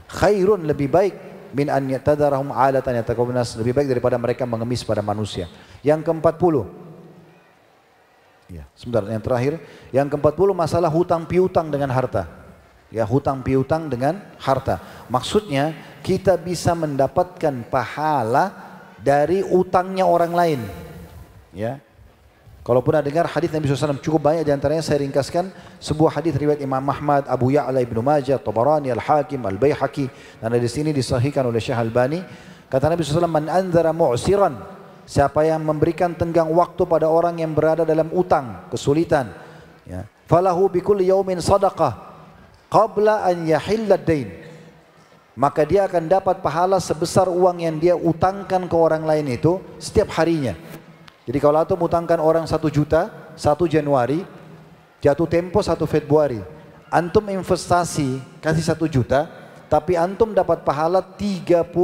khairun, lebih baik min an yatadarahum alatan yatakabunas, lebih baik daripada mereka mengemis pada manusia. Yang ke-40, ya, sebentar, yang terakhir, yang ke-40 masalah hutang piutang dengan harta. Ya, hutang piutang dengan harta. Maksudnya kita bisa mendapatkan pahala dari utangnya orang lain. Ya. Kalau pernah dengar hadis Nabi SAW cukup banyak, diantaranya saya ringkaskan sebuah hadis riwayat Imam Ahmad, Abu Ya'la Ibnu Majah, Tabarani, Al-Hakim, Al-Baihaqi, dan di sini disahihkan oleh Syekh Albani. Kata Nabi SAW, man anzara mu'siran, siapa yang memberikan tenggang waktu pada orang yang berada dalam utang, kesulitan, ya, falahu bikulli yaumin sadaqah qabla an yahilla ad-dain, maka dia akan dapat pahala sebesar uang yang dia utangkan ke orang lain itu setiap harinya. Jadi kalau antum utangkan orang 1 juta 1 Januari, jatuh tempo 1 Februari, antum investasi kasih 1 juta, tapi antum dapat pahala 31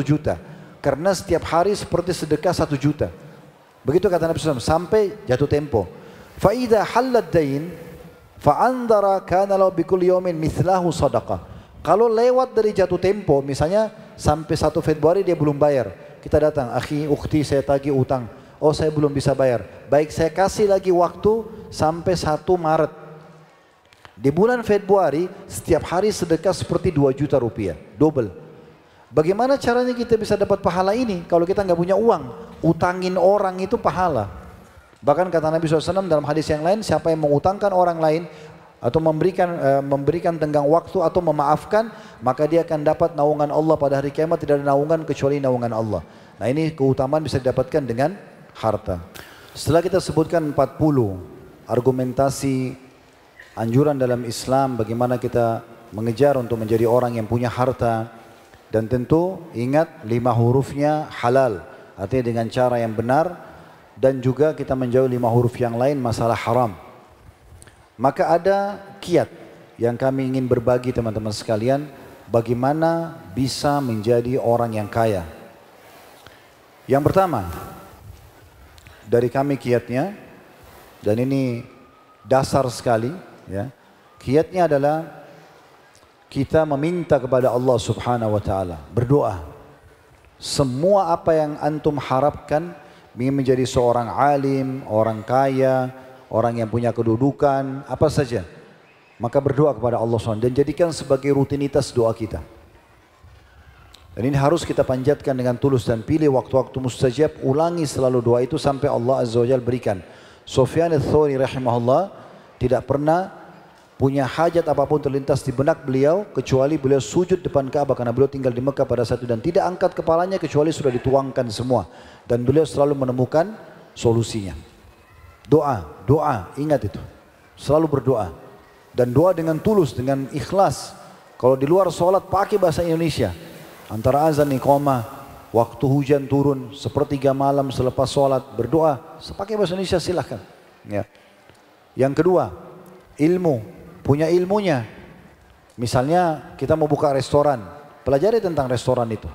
juta karena setiap hari seperti sedekah 1 juta. Begitu kata Nabi SAW sampai jatuh tempo. Fa idza halad dain fa'andara kana lahu bikulli yawmin mithlahu sadaqah. Kalau lewat dari jatuh tempo, misalnya sampai 1 Februari dia belum bayar, kita datang, akhi, ukhti, saya tagih utang. Oh, saya belum bisa bayar. Baik, saya kasih lagi waktu sampai 1 Maret. Di bulan Februari setiap hari sedekah seperti 2 juta rupiah, double. Bagaimana caranya kita bisa dapat pahala ini kalau kita nggak punya uang? Utangin orang itu pahala. Bahkan kata Nabi SAW dalam hadis yang lain, siapa yang mengutangkan orang lain atau memberikan tenggang waktu atau memaafkan, maka dia akan dapat naungan Allah pada hari kiamat. Tidak ada naungan kecuali naungan Allah. Nah ini keutamaan bisa didapatkan dengan harta. Setelah kita sebutkan 40 argumentasi anjuran dalam Islam bagaimana kita mengejar untuk menjadi orang yang punya harta. Dan tentu ingat 5 hurufnya halal, artinya dengan cara yang benar, dan juga kita menjauh 5 huruf yang lain masalah haram. Maka ada kiat yang kami ingin berbagi teman-teman sekalian, bagaimana bisa menjadi orang yang kaya. Yang pertama dari kami kiatnya, dan ini dasar sekali ya, kiatnya adalah kita meminta kepada Allah Subhanahu wa taala, berdoa. Semua apa yang antum harapkan, ingin menjadi seorang alim, orang kaya, orang yang punya kedudukan, apa saja, maka berdoa kepada Allah SWT dan jadikan sebagai rutinitas doa kita. Dan ini harus kita panjatkan dengan tulus dan pilih waktu-waktu mustajab, ulangi selalu doa itu sampai Allah Azza wa Jalla berikan. Sufyan ats-Tsauri rahimahullah tidak pernah punya hajat apapun terlintas di benak beliau kecuali beliau sujud depan Ka'bah, karena beliau tinggal di Mekah pada saat itu, dan tidak angkat kepalanya kecuali sudah dituangkan semua, dan beliau selalu menemukan solusinya. Doa, doa, ingat itu, selalu berdoa, dan doa dengan tulus, dengan ikhlas. Kalau di luar sholat pakai bahasa Indonesia, antara azan iqamah, waktu hujan turun, sepertiga malam selepas sholat, berdoa pakai bahasa Indonesia silahkan ya. Yang kedua, ilmu. Punya ilmunya. Misalnya kita mau buka restoran, pelajari tentang restoran itu.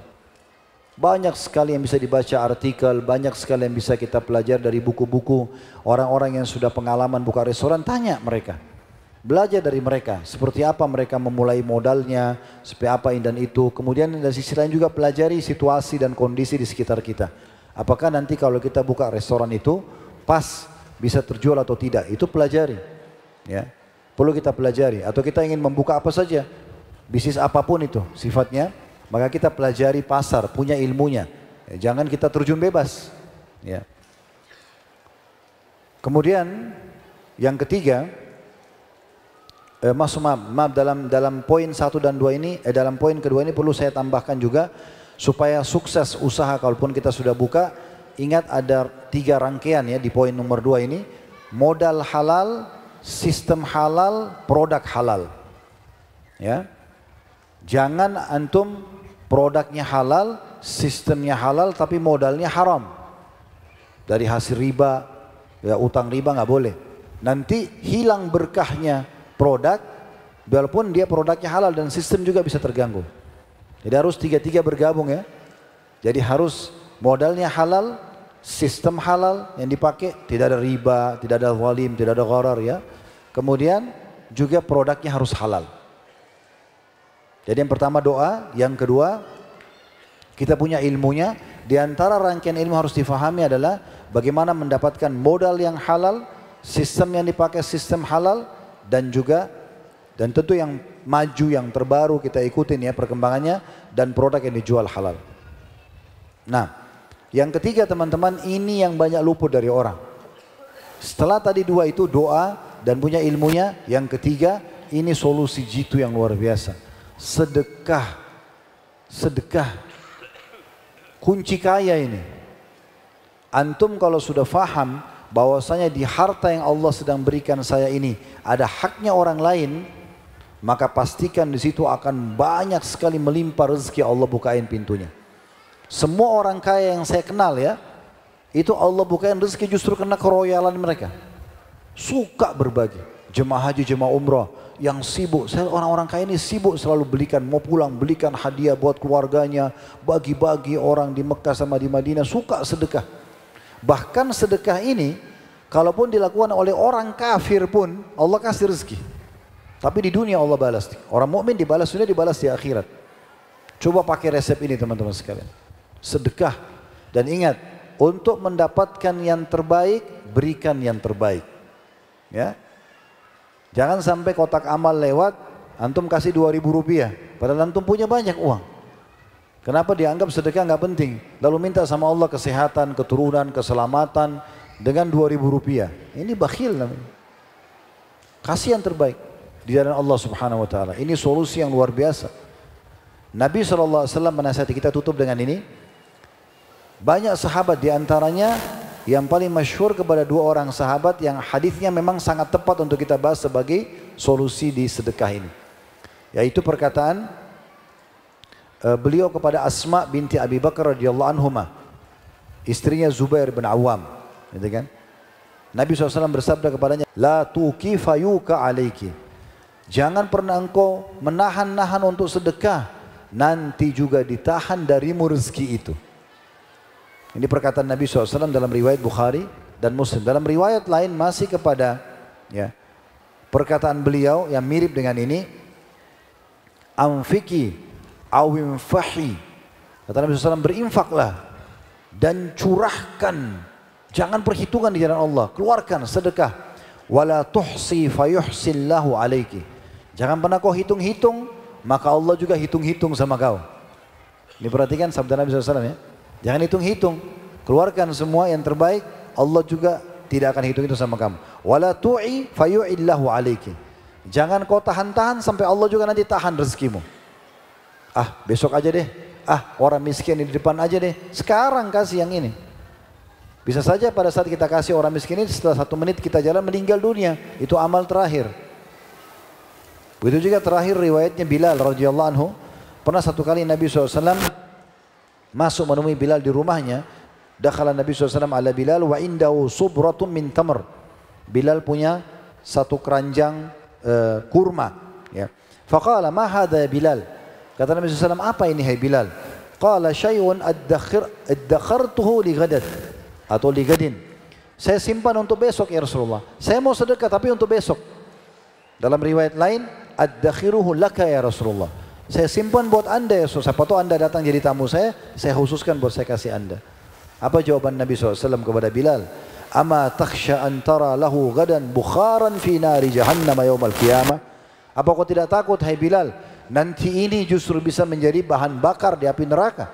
Banyak sekali yang bisa dibaca artikel, banyak sekali yang bisa kita pelajari dari buku-buku. Orang-orang yang sudah pengalaman buka restoran, tanya mereka. Belajar dari mereka, seperti apa mereka memulai modalnya, seperti apa ini dan itu. Kemudian dari sisi lain juga pelajari situasi dan kondisi di sekitar kita. Apakah nanti kalau kita buka restoran itu, pas bisa terjual atau tidak, itu pelajari. Ya. Perlu kita pelajari, atau kita ingin membuka apa saja, bisnis apapun itu sifatnya, maka kita pelajari pasar, punya ilmunya. Ya, jangan kita terjun bebas. Ya. Kemudian yang ketiga, maaf dalam poin 1 dan 2 ini, dalam poin kedua ini perlu saya tambahkan juga supaya sukses usaha kalaupun kita sudah buka. Ingat ada 3 rangkaian ya di poin nomor 2 ini, modal halal, sistem halal, produk halal. Ya. Jangan antum produknya halal, sistemnya halal tapi modalnya haram. Dari hasil riba, ya utang riba nggak boleh. Nanti hilang berkahnya produk, walaupun dia produknya halal dan sistem juga bisa terganggu. Jadi harus 3-3 bergabung ya. Jadi harus modalnya halal, sistem halal yang dipakai, tidak ada riba, tidak ada zalim, tidak ada gharar ya. Kemudian juga produknya harus halal. Jadi yang pertama doa, yang kedua kita punya ilmunya. Di antara rangkaian ilmu harus difahami adalah bagaimana mendapatkan modal yang halal, sistem yang dipakai sistem halal, dan juga dan tentu yang maju yang terbaru kita ikutin ya perkembangannya, dan produk yang dijual halal. Nah, yang ketiga teman-teman, ini yang banyak luput dari orang. Setelah tadi 2 itu doa dan punya ilmunya, yang ketiga ini solusi jitu yang luar biasa. Sedekah. Sedekah. Kunci kaya ini. Antum kalau sudah faham bahwasanya di harta yang Allah sedang berikan saya ini ada haknya orang lain, maka pastikan di situ akan banyak sekali melimpah rezeki, Allah bukain pintunya. Semua orang kaya yang saya kenal ya, itu Allah bukain rezeki justru karena keroyalan mereka. Suka berbagi. Jemaah haji, jemaah umrah yang sibuk. Saya orang-orang kaya ini sibuk selalu belikan, mau pulang belikan hadiah buat keluarganya, bagi-bagi orang di Mekah sama di Madinah, suka sedekah. Bahkan sedekah ini, kalaupun dilakukan oleh orang kafir pun, Allah kasih rezeki. Tapi di dunia Allah balas. Orang mukmin dibalas dunia, dibalas di akhirat. Coba pakai resep ini teman-teman sekalian. Sedekah. Dan ingat, untuk mendapatkan yang terbaik, berikan yang terbaik. Ya. Jangan sampai kotak amal lewat, antum kasih 2.000 rupiah, padahal antum punya banyak uang. Kenapa dianggap sedekah nggak penting? Lalu minta sama Allah kesehatan, keturunan, keselamatan dengan 2.000 rupiah. Ini bakhil namanya. Kasih yang terbaik di jalan Allah Subhanahu Wa Taala. Ini solusi yang luar biasa. Nabi SAW menasihati kita, tutup dengan ini. Banyak sahabat, diantaranya yang paling masyhur kepada 2 orang sahabat yang hadisnya memang sangat tepat untuk kita bahas sebagai solusi di sedekah ini. Yaitu perkataan beliau kepada Asma binti Abi Bakar radhiyallahu anhuma, istrinya Zubair bin Awam, gitu kan? Nabi SAW bersabda kepadanya, la tuqifayuka alaiki. Jangan pernah engkau menahan-nahan untuk sedekah, nanti juga ditahan darimu rezeki itu. Ini perkataan Nabi SAW dalam riwayat Bukhari dan Muslim. Dalam riwayat lain masih kepada perkataan beliau yang mirip dengan ini, anfiki awinfahi. Kata Nabi SAW, berinfaklah dan curahkan. Jangan perhitungan di jalan Allah, keluarkan sedekah. Wala tuhsi fayuhsillahu alaiki. Jangan pernah kau hitung-hitung, maka Allah juga hitung-hitung sama kau. Ini perhatikan sabda Nabi SAW ya. Jangan hitung-hitung, keluarkan semua yang terbaik, Allah juga tidak akan hitung-hitung sama kamu. Wala tu'i fayu'illahu alaiki. Jangan kau tahan-tahan sampai Allah juga nanti tahan rezekimu. Ah, besok aja deh. Ah, orang miskin di depan aja deh. Sekarang kasih yang ini. Bisa saja pada saat kita kasih orang miskin ini, setelah 1 menit kita jalan meninggal dunia. Itu amal terakhir. Begitu juga terakhir riwayatnya Bilal radhiyallahu anhu. Pernah satu kali Nabi SAW masuk menemui Bilal di rumahnya. Dakhala Nabi SAW ala Bilal wa indahu subratun min tamr. Bilal punya satu keranjang kurma. Ya. Faqala ma hadha Bilal. Kata Nabi SAW, apa ini hai Bilal? Qala syai'un addakhartuhu li ghadat atau li gadin. Saya simpan untuk besok ya Rasulullah. Saya mau sedekah tapi untuk besok. Dalam riwayat lain, addakhiruhu laka ya Rasulullah. Saya simpan buat anda ya Rasulullah. Siapa tahu anda datang jadi tamu saya khususkan buat saya kasih anda. Apa jawaban Nabi SAW kepada Bilal? Ama takhsha an tara lahu gadan bukharan fi nari jahannam yawmal qiyamah. Apa kau tidak takut hai Bilal, nanti ini justru bisa menjadi bahan bakar di api neraka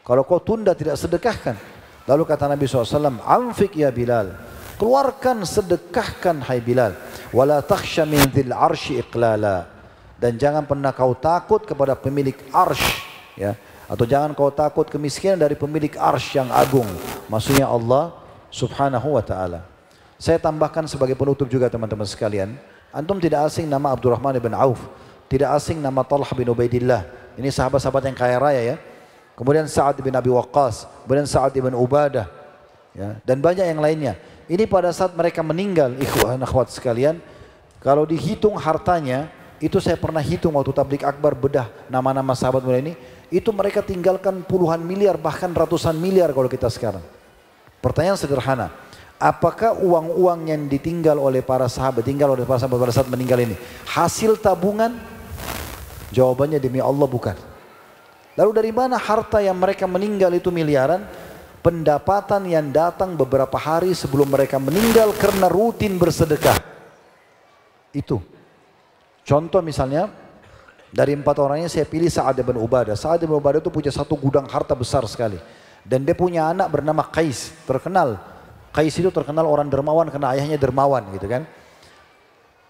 kalau kau tunda tidak sedekahkan. Lalu kata Nabi SAW, anfik ya Bilal, keluarkan sedekahkan hai Bilal. Wala takhsha min dhil arsy iqlala. Dan jangan pernah kau takut kepada pemilik arsy, ya. Atau jangan kau takut kemiskinan dari pemilik arsy yang agung. Maksudnya Allah subhanahu wa ta'ala. Saya tambahkan sebagai penutup juga teman-teman sekalian. Antum tidak asing nama Abdurrahman bin Auf. Tidak asing nama Talha bin Ubaidillah. Ini sahabat-sahabat yang kaya raya ya. Kemudian Sa'ad bin Abi Waqqas. Kemudian Sa'ad bin Ubadah. Ya. Dan banyak yang lainnya. Ini pada saat mereka meninggal, ikhwan akhwat sekalian. Kalau dihitung hartanya, itu saya pernah hitung waktu tablik akbar bedah nama-nama sahabat mulia ini. Itu mereka tinggalkan puluhan miliar bahkan ratusan miliar kalau kita sekarang. Pertanyaan sederhana. Apakah uang-uang yang ditinggal oleh para sahabat, pada saat meninggal ini hasil tabungan? Jawabannya demi Allah bukan. Lalu dari mana harta yang mereka meninggal itu miliaran? Pendapatan yang datang beberapa hari sebelum mereka meninggal karena rutin bersedekah. Itu. Contoh misalnya, dari 4 orangnya saya pilih Sa'ad bin Ubadah. Sa'ad bin Ubadah itu punya satu gudang harta besar sekali. Dan dia punya anak bernama Qais, terkenal. Qais itu terkenal orang dermawan karena ayahnya dermawan gitu kan.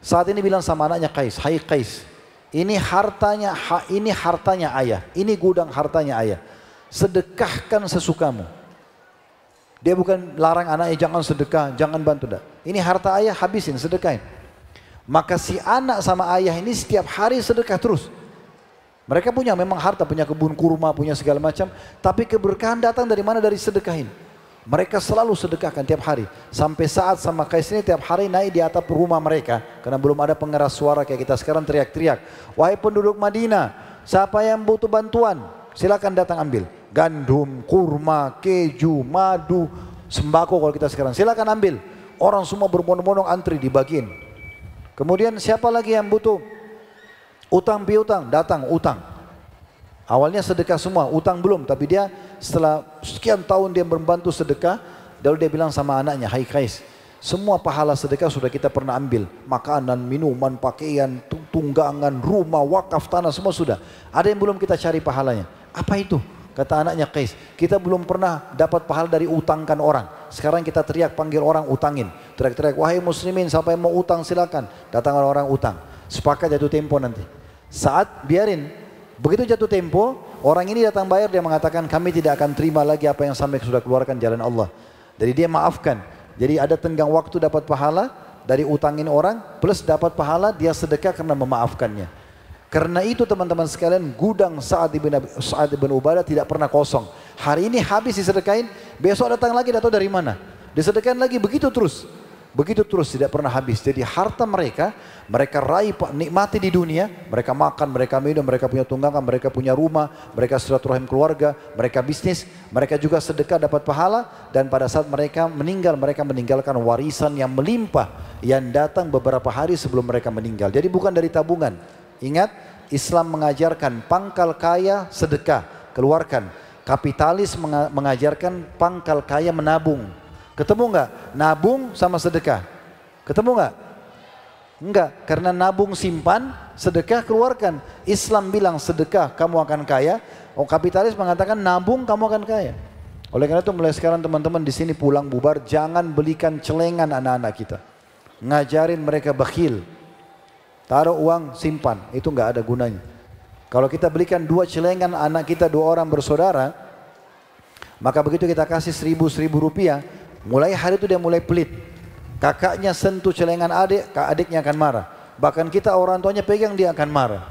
Saat ini bilang sama anaknya Qais, hai Qais, ini hartanya ayah, ini gudang hartanya ayah. Sedekahkan sesukamu. Dia bukan larang anaknya jangan sedekah, jangan bantu dah. Ini harta ayah, habisin, sedekahin. Maka si anak sama ayah ini setiap hari sedekah terus. Mereka punya memang harta, punya kebun kurma, punya segala macam. Tapi keberkahan datang dari mana? Dari sedekahin. Mereka selalu sedekahkan tiap hari. Sampai saat sama Qais ini tiap hari naik di atap rumah mereka. Karena belum ada pengeras suara kayak kita sekarang teriak-teriak. Wahai penduduk Madinah, siapa yang butuh bantuan? Silakan datang ambil. Gandum, kurma, keju, madu, sembako kalau kita sekarang. Silakan ambil. Orang semua berbondong-bondong antri dibagiin. Kemudian siapa lagi yang butuh utang piutang, datang utang. Awalnya sedekah semua, utang belum, tapi dia setelah sekian tahun dia membantu sedekah, lalu dia bilang sama anaknya, hai Qais, semua pahala sedekah sudah kita pernah ambil, makanan, minuman, pakaian, tunggangan, rumah, wakaf, tanah, semua sudah. Ada yang belum kita cari pahalanya. Apa itu? Kata anaknya Qais, kita belum pernah dapat pahala dari utangkan orang. Sekarang kita teriak panggil orang utangin. Teriak-teriak, wahai muslimin siapa yang mau utang silakan. Datang orang utang. Sepakat jatuh tempo nanti. Saat biarin. Begitu jatuh tempo, orang ini datang bayar, dia mengatakan kami tidak akan terima lagi apa yang sampai sudah keluarkan jalan Allah. Jadi dia maafkan. Jadi ada tenggang waktu dapat pahala, dari utangin orang, plus dapat pahala dia sedekah karena memaafkannya. Karena itu teman-teman sekalian, gudang Sa'ad ibn Ubadah tidak pernah kosong. Hari ini habis disedekain, besok datang lagi, tidak tahu dari mana. Disedekain lagi, begitu terus. Begitu terus, tidak pernah habis. Jadi harta mereka, mereka raih, nikmati di dunia. Mereka makan, mereka minum, mereka punya tunggangan, mereka punya rumah, mereka silaturahim keluarga, mereka bisnis, mereka juga sedekah dapat pahala. Dan pada saat mereka meninggal, mereka meninggalkan warisan yang melimpah, yang datang beberapa hari sebelum mereka meninggal. Jadi bukan dari tabungan. Ingat, Islam mengajarkan pangkal kaya sedekah, keluarkan. Kapitalis mengajarkan pangkal kaya menabung. Ketemu enggak? Nabung sama sedekah. Ketemu enggak? Enggak, karena nabung simpan, sedekah keluarkan. Islam bilang sedekah kamu akan kaya, kapitalis mengatakan nabung kamu akan kaya. Oleh karena itu mulai sekarang teman-teman di sini pulang bubar, jangan belikan celengan anak-anak kita. Ngajarin mereka bakhil. Taruh uang, simpan, itu enggak ada gunanya. Kalau kita belikan 2 celengan anak kita, 2 orang bersaudara, maka begitu kita kasih 1.000 rupiah, mulai hari itu dia mulai pelit. Kakaknya sentuh celengan adik, adiknya akan marah. Bahkan kita orang tuanya pegang, dia akan marah.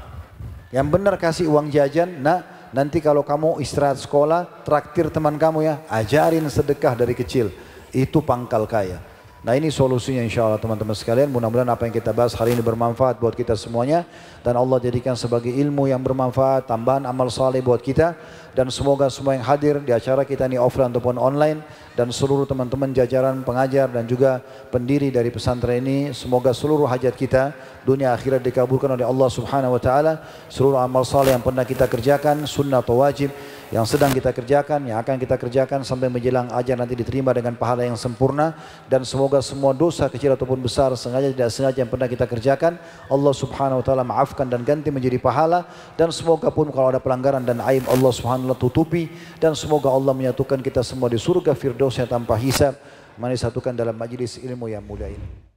Yang benar kasih uang jajan, nah nanti kalau kamu istirahat sekolah, traktir teman kamu ya, ajarin sedekah dari kecil. Itu pangkal kaya. Nah ini solusinya insya Allah teman-teman sekalian. Mudah-mudahan apa yang kita bahas hari ini bermanfaat buat kita semuanya. Dan Allah jadikan sebagai ilmu yang bermanfaat, tambahan amal saleh buat kita. Dan semoga semua yang hadir di acara kita ini offline ataupun online. Dan seluruh teman-teman jajaran pengajar dan juga pendiri dari pesantren ini. Semoga seluruh hajat kita, dunia akhirat dikabulkan oleh Allah subhanahu wa ta'ala. Seluruh amal saleh yang pernah kita kerjakan, sunnah atau wajib, yang sedang kita kerjakan, yang akan kita kerjakan sampai menjelang ajal nanti diterima dengan pahala yang sempurna. Dan semoga semua dosa kecil ataupun besar, sengaja tidak sengaja yang pernah kita kerjakan, Allah subhanahu wa ta'ala maafkan dan ganti menjadi pahala. Dan semoga pun kalau ada pelanggaran dan aib, Allah subhanahu wa ta'ala tutupi. Dan semoga Allah menyatukan kita semua di surga firdausnya tanpa hisab. Mari satukan dalam majlis ilmu yang mulia ini.